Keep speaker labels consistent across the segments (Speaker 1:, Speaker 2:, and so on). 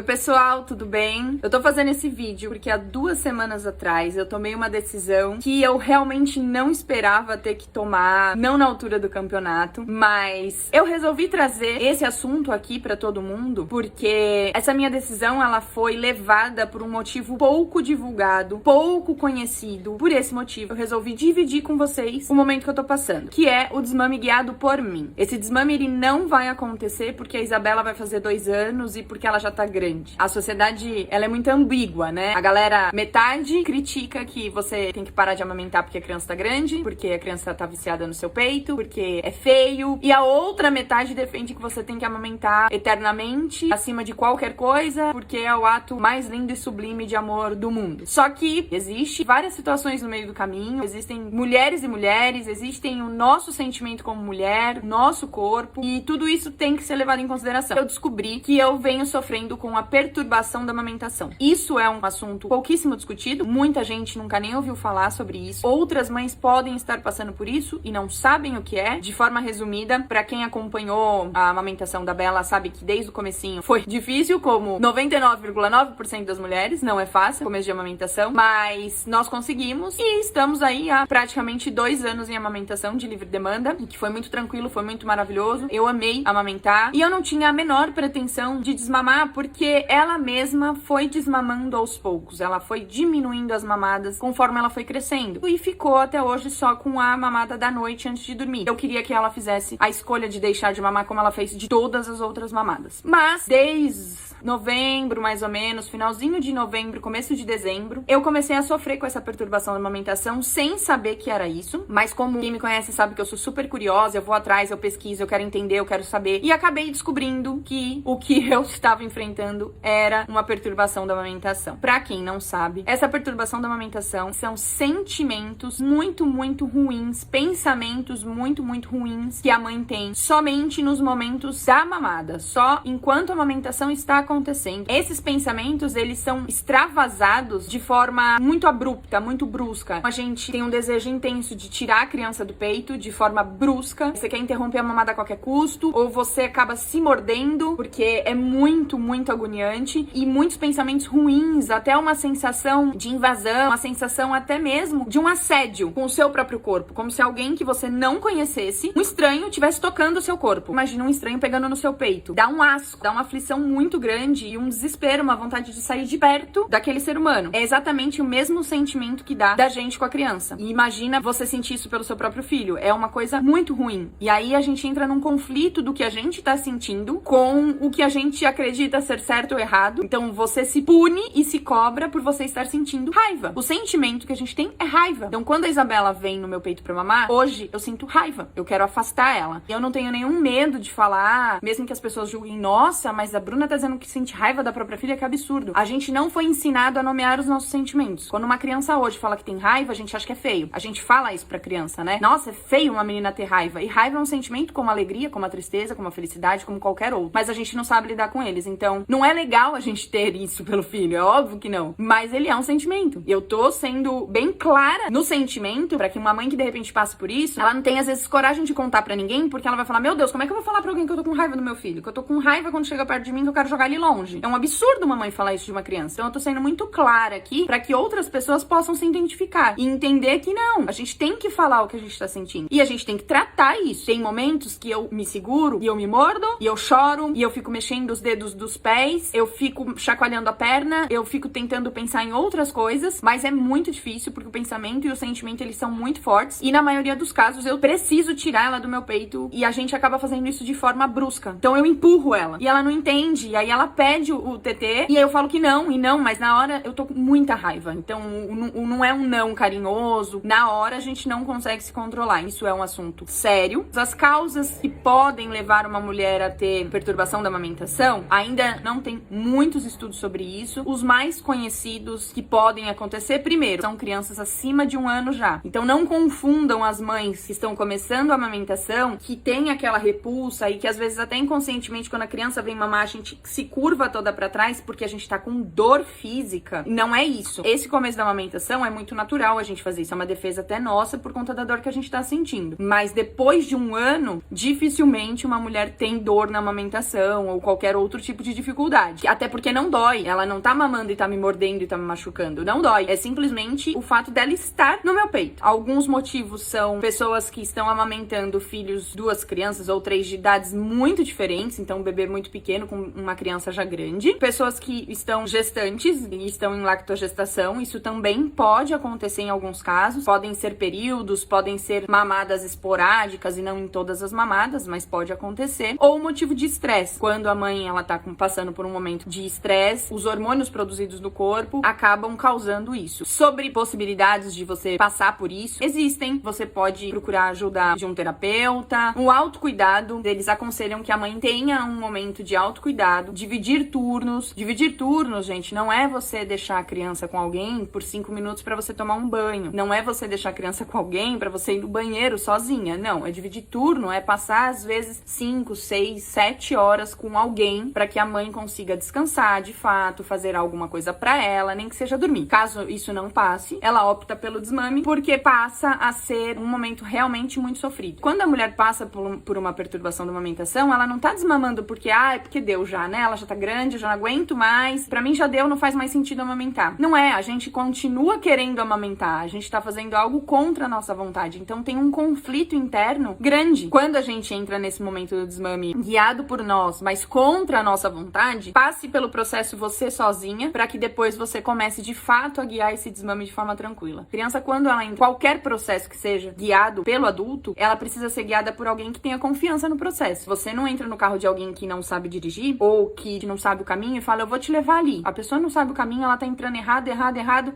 Speaker 1: pessoal, tudo bem? Eu tô fazendo esse vídeo porque há 2 semanas atrás eu tomei uma decisão que eu realmente não esperava ter que tomar, não na altura do campeonato, mas eu resolvi trazer esse assunto aqui pra todo mundo porque essa minha decisão, ela foi levada por um motivo pouco divulgado, pouco conhecido. Por esse motivo, eu resolvi dividir com vocês o momento que eu tô passando, que é o desmame guiado por mim. Esse desmame, ele não vai acontecer porque a Isabela vai fazer 2 anos e porque ela já tá grande. A sociedade, ela é muito ambígua, né? A galera, metade critica que você tem que parar de amamentar porque a criança tá grande, porque a criança tá viciada no seu peito, porque é feio. E a outra metade defende que você tem que amamentar eternamente, acima de qualquer coisa, porque é o ato mais lindo e sublime de amor do mundo. Só que existe várias situações no meio do caminho, existem mulheres e mulheres, existem o nosso sentimento como mulher, nosso corpo, e tudo isso tem que ser levado em consideração. Eu descobri que eu venho sofrendo com a perturbação da amamentação. Isso é um assunto pouquíssimo discutido, muita gente nunca nem ouviu falar sobre isso. Outras mães podem estar passando por isso e não sabem o que é. De forma resumida, pra quem acompanhou a amamentação da Bela, sabe que desde o comecinho foi difícil, como 99,9% das mulheres, não é fácil, começo de amamentação, mas nós conseguimos e estamos aí há praticamente 2 anos em amamentação de livre demanda, que foi muito tranquilo, foi muito maravilhoso. Eu amei amamentar e eu não tinha a menor pretensão de desmamar, porque ela mesma foi desmamando aos poucos, ela foi diminuindo as mamadas conforme ela foi crescendo e ficou até hoje só com a mamada da noite antes de dormir. Eu queria que ela fizesse a escolha de deixar de mamar como ela fez de todas as outras mamadas, mas desde novembro, mais ou menos, finalzinho de novembro, começo de dezembro, eu comecei a sofrer com essa perturbação da amamentação sem saber que era isso, mas como quem me conhece sabe que eu sou super curiosa, eu vou atrás, eu pesquiso, eu quero entender, eu quero saber, e acabei descobrindo que o que eu estava enfrentando era uma perturbação da amamentação. Pra quem não sabe, essa perturbação da amamentação são sentimentos muito, muito ruins, pensamentos muito, muito ruins que a mãe tem somente nos momentos da mamada, só enquanto a amamentação está acontecendo. Esses pensamentos, eles são extravasados de forma muito abrupta, muito brusca. A gente tem um desejo intenso de tirar a criança do peito de forma brusca. Você quer interromper a mamada a qualquer custo, ou você acaba se mordendo, porque é muito, muito agoniante, e muitos pensamentos ruins, até uma sensação de invasão, uma sensação até mesmo de um assédio com o seu próprio corpo, como se alguém que você não conhecesse, um estranho, estivesse tocando o seu corpo. Imagina um estranho pegando no seu peito. Dá um asco, dá uma aflição muito grande e um desespero, uma vontade de sair de perto daquele ser humano. É exatamente o mesmo sentimento que dá da gente com a criança. E imagina você sentir isso pelo seu próprio filho. É uma coisa muito ruim. E aí a gente entra num conflito do que a gente tá sentindo com o que a gente acredita ser certo ou errado. Então você se pune e se cobra por você estar sentindo raiva. O sentimento que a gente tem é raiva. Então quando a Isabela vem no meu peito pra mamar, hoje eu sinto raiva. Eu quero afastar ela. Eu não tenho nenhum medo de falar, mesmo que as pessoas julguem, nossa, mas a Bruna tá dizendo que sente raiva da própria filha, que absurdo. A gente não foi ensinado a nomear os nossos sentimentos. Quando uma criança hoje fala que tem raiva, a gente acha que é feio. A gente fala isso pra criança, né? Nossa, é feio uma menina ter raiva. E raiva é um sentimento como a alegria, como a tristeza, como a felicidade, como qualquer outro. Mas a gente não sabe lidar com eles. Então, não é legal a gente ter isso pelo filho. É óbvio que não. Mas ele é um sentimento. Eu tô sendo bem clara no sentimento pra que uma mãe que de repente passe por isso, ela não tem às vezes coragem de contar pra ninguém, porque ela vai falar, meu Deus, como é que eu vou falar pra alguém que eu tô com raiva do meu filho? Que eu tô com raiva quando chega perto de mim, que eu quero jogar ele longe. É um absurdo uma mãe falar isso de uma criança. Então eu tô sendo muito clara aqui pra que outras pessoas possam se identificar e entender que não, a gente tem que falar o que a gente tá sentindo. E a gente tem que tratar isso. Tem momentos que eu me seguro e eu me mordo, e eu choro, e eu fico mexendo os dedos dos pés, eu fico chacoalhando a perna, eu fico tentando pensar em outras coisas, mas é muito difícil porque o pensamento e o sentimento, eles são muito fortes, e na maioria dos casos eu preciso tirar ela do meu peito, e a gente acaba fazendo isso de forma brusca. Então eu empurro ela, e ela não entende, e aí ela pede o TT, e aí eu falo que não, e não, mas na hora eu tô com muita raiva. Então não é um não carinhoso, na hora a gente não consegue se controlar. Isso é um assunto sério. As causas que podem levar uma mulher a ter perturbação da amamentação, ainda não tem muitos estudos sobre isso. Os mais conhecidos que podem acontecer, primeiro, são crianças acima de 1 ano já. Então não confundam as mães que estão começando a amamentação, que tem aquela repulsa e que às vezes até inconscientemente, quando a criança vem mamar, a gente se curva toda pra trás porque a gente tá com dor física. Não é isso. Esse começo da amamentação é muito natural a gente fazer isso. É uma defesa até nossa por conta da dor que a gente tá sentindo. Mas depois de um ano, dificilmente uma mulher tem dor na amamentação ou qualquer outro tipo de dificuldade. Até porque não dói. Ela não tá mamando e tá me mordendo e tá me machucando. Não dói. É simplesmente o fato dela estar no meu peito. Alguns motivos são pessoas que estão amamentando filhos, 2 crianças ou 3 de idades muito diferentes. Então, um bebê muito pequeno com uma criança já grande. Pessoas que estão gestantes e estão em lactogestação. Isso também pode acontecer em alguns casos. Podem ser períodos, podem ser mamadas esporádicas e não em todas as mamadas, mas pode acontecer. Ou motivo de estresse. Quando a mãe ela tá passando por um momento de estresse, os hormônios produzidos no corpo acabam causando isso. Sobre possibilidades de você passar por isso, existem. Você pode procurar ajuda de um terapeuta. O autocuidado, eles aconselham que a mãe tenha um momento de autocuidado, dividir turnos. Dividir turnos, gente, não é você deixar a criança com alguém por 5 minutos pra você tomar um banho. Não é você deixar a criança com alguém pra você ir no banheiro sozinha. Não, é dividir turno, é passar às vezes 5, 6, 7 horas com alguém pra que a mãe consiga descansar de fato, fazer alguma coisa pra ela, nem que seja dormir. Caso isso não passe, ela opta pelo desmame porque passa a ser um momento realmente muito sofrido. Quando a mulher passa por uma perturbação da amamentação, ela não tá desmamando porque, porque deu já, né? Ela já tá grande, eu já não aguento mais, pra mim já deu, não faz mais sentido amamentar. Não é, a gente continua querendo amamentar, a gente tá fazendo algo contra a nossa vontade, então tem um conflito interno grande. Quando a gente entra nesse momento do desmame guiado por nós, mas contra a nossa vontade, passe pelo processo você sozinha, pra que depois você comece de fato a guiar esse desmame de forma tranquila. A criança, quando ela entra, qualquer processo que seja guiado pelo adulto, ela precisa ser guiada por alguém que tenha confiança no processo. Você não entra no carro de alguém que não sabe dirigir, ou que não sabe o caminho e fala, eu vou te levar ali. A pessoa não sabe o caminho, ela tá entrando errado,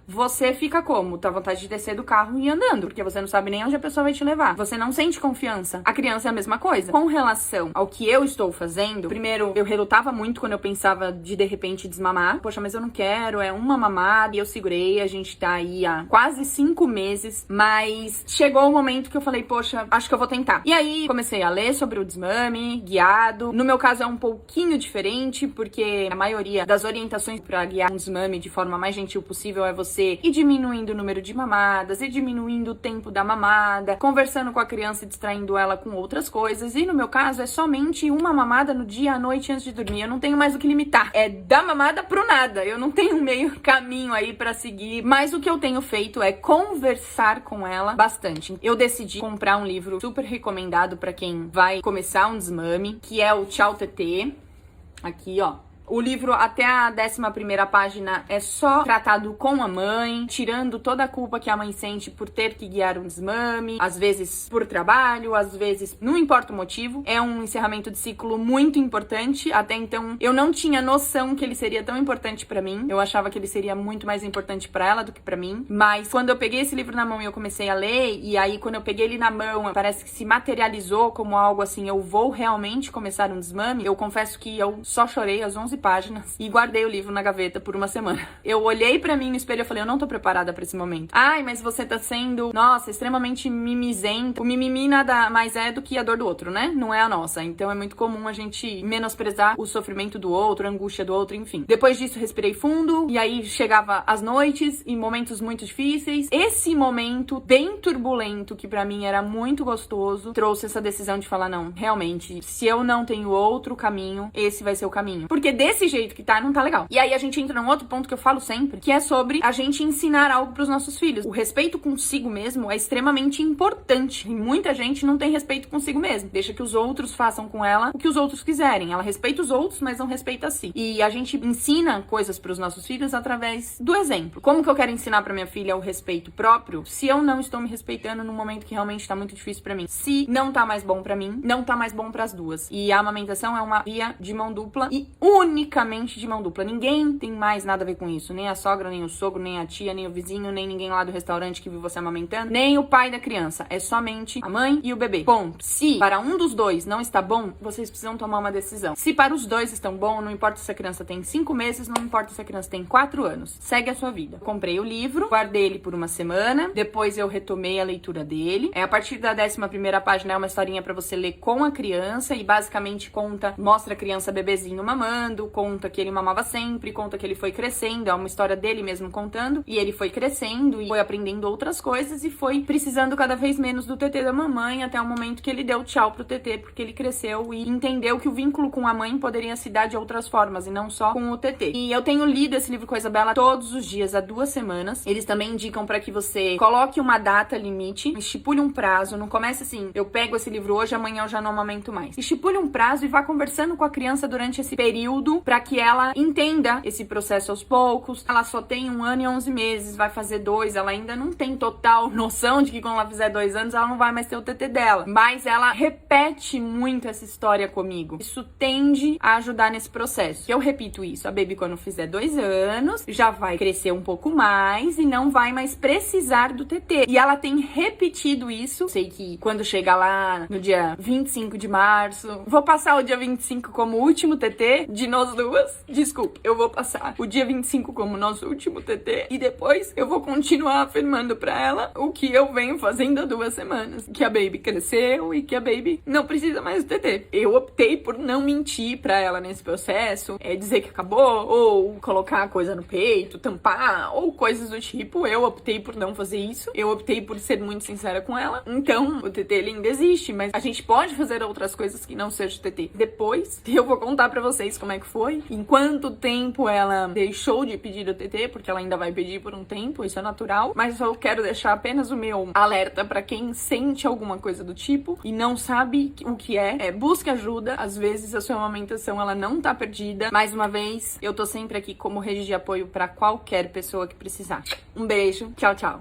Speaker 1: você fica como? Tá vontade de descer do carro e ir andando, porque você não sabe nem onde a pessoa vai te levar. Você não sente confiança. A criança é a mesma coisa. Com relação ao que eu estou fazendo, primeiro, eu relutava muito quando eu pensava de repente desmamar. Poxa, mas eu não quero, é uma mamada. E eu segurei, a gente tá aí há quase 5 meses, mas chegou o momento que eu falei, poxa, acho que eu vou tentar. E aí, comecei a ler sobre o desmame, guiado. No meu caso é um pouquinho diferente, porque a maioria das orientações pra guiar um desmame de forma mais gentil possível é você ir diminuindo o número de mamadas, ir diminuindo o tempo da mamada, conversando com a criança e distraindo ela com outras coisas. E no meu caso é somente uma mamada no dia, à noite, antes de dormir. Eu não tenho mais o que limitar. É da mamada pro nada. Eu não tenho um meio caminho aí pra seguir. Mas o que eu tenho feito é conversar com ela bastante. Eu decidi comprar um livro super recomendado pra quem vai começar um desmame, que é o Tchau TT. Aqui, ó. O livro, até a 11ª página, é só tratado com a mãe, tirando toda a culpa que a mãe sente por ter que guiar um desmame, às vezes por trabalho, às vezes não importa o motivo. É um encerramento de ciclo muito importante. Até então, eu não tinha noção que ele seria tão importante pra mim. Eu achava que ele seria muito mais importante pra ela do que pra mim. Mas quando eu peguei esse livro na mão e eu comecei a ler, e aí quando eu peguei ele na mão, parece que se materializou como algo assim, eu vou realmente começar um desmame. Eu confesso que eu só chorei às 11 páginas e guardei o livro na gaveta por uma semana. Eu olhei pra mim no espelho e falei, eu não tô preparada pra esse momento. Ai, mas você tá sendo, nossa, extremamente mimizenta. O mimimi nada mais é do que a dor do outro, né? Não é a nossa. Então é muito comum a gente menosprezar o sofrimento do outro, a angústia do outro, enfim. Depois disso, respirei fundo e aí chegava as noites e momentos muito difíceis. Esse momento bem turbulento, que pra mim era muito gostoso, trouxe essa decisão de falar, não, realmente, se eu não tenho outro caminho, esse vai ser o caminho. Porque desse jeito que tá, não tá legal. E aí a gente entra num outro ponto que eu falo sempre, que é sobre a gente ensinar algo pros nossos filhos. O respeito consigo mesmo é extremamente importante. E muita gente não tem respeito consigo mesmo. Deixa que os outros façam com ela o que os outros quiserem. Ela respeita os outros, mas não respeita a si. E a gente ensina coisas pros nossos filhos através do exemplo. Como que eu quero ensinar pra minha filha o respeito próprio se eu não estou me respeitando num momento que realmente tá muito difícil pra mim? Se não tá mais bom pra mim, não tá mais bom pras duas. E a amamentação é uma via de mão dupla e unicamente de mão dupla. Ninguém tem mais nada a ver com isso. Nem a sogra, nem o sogro, nem a tia, nem o vizinho, nem ninguém lá do restaurante que viu você amamentando, nem o pai da criança. É somente a mãe e o bebê. Ponto. Se para um dos dois não está bom, vocês precisam tomar uma decisão. Se para os dois estão bom, não importa se a criança tem 5 meses, não importa se a criança tem 4 anos. Segue a sua vida. Comprei o livro, guardei ele por uma semana, depois eu retomei a leitura dele. A partir da 11ª página é uma historinha pra você ler com a criança e basicamente mostra a criança bebezinho mamando, Ricardo conta que ele mamava sempre, conta que ele foi crescendo, é uma história dele mesmo contando, e ele foi crescendo e foi aprendendo outras coisas e foi precisando cada vez menos do TT da mamãe, até o momento que ele deu tchau pro TT, porque ele cresceu e entendeu que o vínculo com a mãe poderia se dar de outras formas e não só com o TT. E eu tenho lido esse livro com a Isabela todos os dias, há 2 semanas. Eles também indicam para que você coloque uma data limite, estipule um prazo, não comece assim, eu pego esse livro hoje, amanhã eu já não amamento mais. Estipule um prazo e vá conversando com a criança durante esse período para que ela entenda esse processo aos poucos. Ela só tem 1 ano e 11 meses, vai fazer 2, ela ainda não tem total noção de que quando ela fizer 2 anos ela não vai mais ter o TT dela. Mas ela repete muito essa história comigo. Isso tende a ajudar nesse processo. Eu repito isso, a Baby quando fizer 2 anos já vai crescer um pouco mais e não vai mais precisar do TT. E ela tem repetido isso. Sei que quando chegar lá no dia 25 de março, vou passar o dia 25 como o último TT de nós duas. Desculpa, eu vou passar o dia 25 como nosso último TT e depois eu vou continuar afirmando pra ela o que eu venho fazendo há 2 semanas. Que a Baby cresceu e que a Baby não precisa mais do TT. Eu optei por não mentir pra ela nesse processo, dizer que acabou, ou colocar a coisa no peito, tampar, ou coisas do tipo. Eu optei por não fazer isso. Eu optei por ser muito sincera com ela. Então, o TT ele ainda existe, mas a gente pode fazer outras coisas que não seja o TT. Depois, eu vou contar pra vocês como é que foi, em quanto tempo ela deixou de pedir o TT, porque ela ainda vai pedir por um tempo, isso é natural, mas eu quero deixar apenas o meu alerta pra quem sente alguma coisa do tipo e não sabe o que busque ajuda. Às vezes a sua amamentação ela não tá perdida. Mais uma vez, eu tô sempre aqui como rede de apoio pra qualquer pessoa que precisar. Um beijo, tchau, tchau.